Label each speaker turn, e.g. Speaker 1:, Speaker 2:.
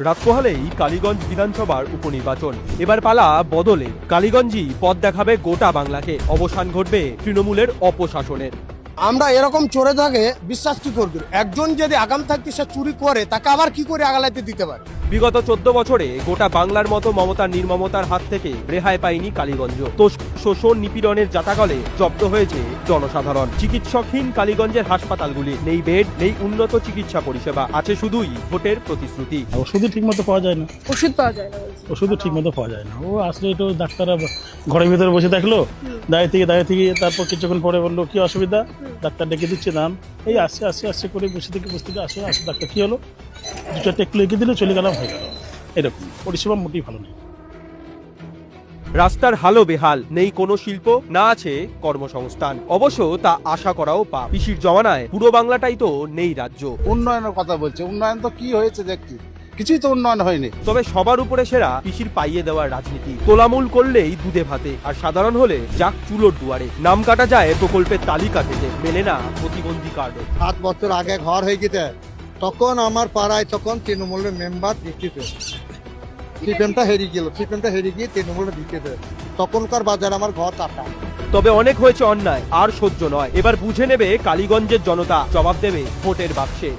Speaker 1: রাত পোহালেই কালীগঞ্জ বিধানসভার উপনির্বাচন। এবার পালা বদলে। কালীগঞ্জই পথ দেখাবে গোটা বাংলাকে। অবসান ঘটবে তৃণমূলের অপশাসনের।
Speaker 2: আমরা এরকম চোরে থাকে বিশ্বাস কি করবে? একজন যদি আগাম থাকতে সে চুরি করে তাকে আবার কি করে আগালাইতে দিতে পারে?
Speaker 1: বিগত 14 বছরে গোটা বাংলার মতো মমতার নির্মমতার হাত থেকে রেহাই পায়নি কালীগঞ্জ। তো শোষণ নিপীড়নের জাতাকলে জব্দ হয়েছে জনসাধারণ। চিকিৎসকহীন কালীগঞ্জের হাসপাতালগুলি, নেই বেড, নেই উন্নত চিকিৎসা পরিষেবা, আছে শুধুই ভোটের প্রতিশ্রুতি।
Speaker 3: ওষুধই ঠিক মতো পাওয়া যায় না।
Speaker 4: ওষুধ পাওয়া যায় না,
Speaker 3: ওষুধও ঠিক মতো পাওয়া যায় না। ও আসলে একটু ডাক্তাররা ঘরের ভিতরে বসে দেখলো, দাঁড়িয়ে থেকে তারপর কিছুক্ষণ পরে বললো কি অসুবিধা, ডাক্তার ডেকে দিচ্ছে নাম, এই আসছে করে বসে থেকে আসে ডাক্তার কি হলো, দুটো টেক লিখে দিলে চলে গেলাম, হয়ে গেল। এরকম পরিষেবা মোটেই ভালো নেই।
Speaker 1: রাস্তার হালও বেহাল, নেই কোনো শিল্প, না আছে কর্মসংস্থান। অবশ্য তা আশা করাও পাপ। পিসির জমানায় পুরো বাংলাটাই তো নেই রাজ্য।
Speaker 5: উন্নয়নের কথা বলছে, উন্নয়ন তো কি হয়েছে দেখছি, কিছুই তো উন্নয়ন হয়নি।
Speaker 1: তবে সবার উপরে সেরা পিসির পাইয়ে দেওয়ার রাজনীতি। তোলামূল করলেই দুধে ভাতে, আর সাধারণ হলে যাক চুলোর দুয়ারে। নাম কাটা যায় প্রকল্পের তালিকা থেকে, মেলে না প্রতিবন্ধী কার্ডও।
Speaker 2: 7 বছর আগে ঘর হয়ে গেছে, তখন আমার পাড়ায় তখন তৃণমূলের মেম্বার দিচ্ছে। সিপিএমটা হেরিয়ে গিয়ে তৃণমূলে দিচ্ছে। তখনকার বাজার আমার ঘর কাটা।
Speaker 1: তবে অনেক হয়েছে অন্যায়, আর সহ্য নয়। এবার বুঝে নেবে কালীগঞ্জের জনতা, জবাব দেবে ভোটের বাক্সে।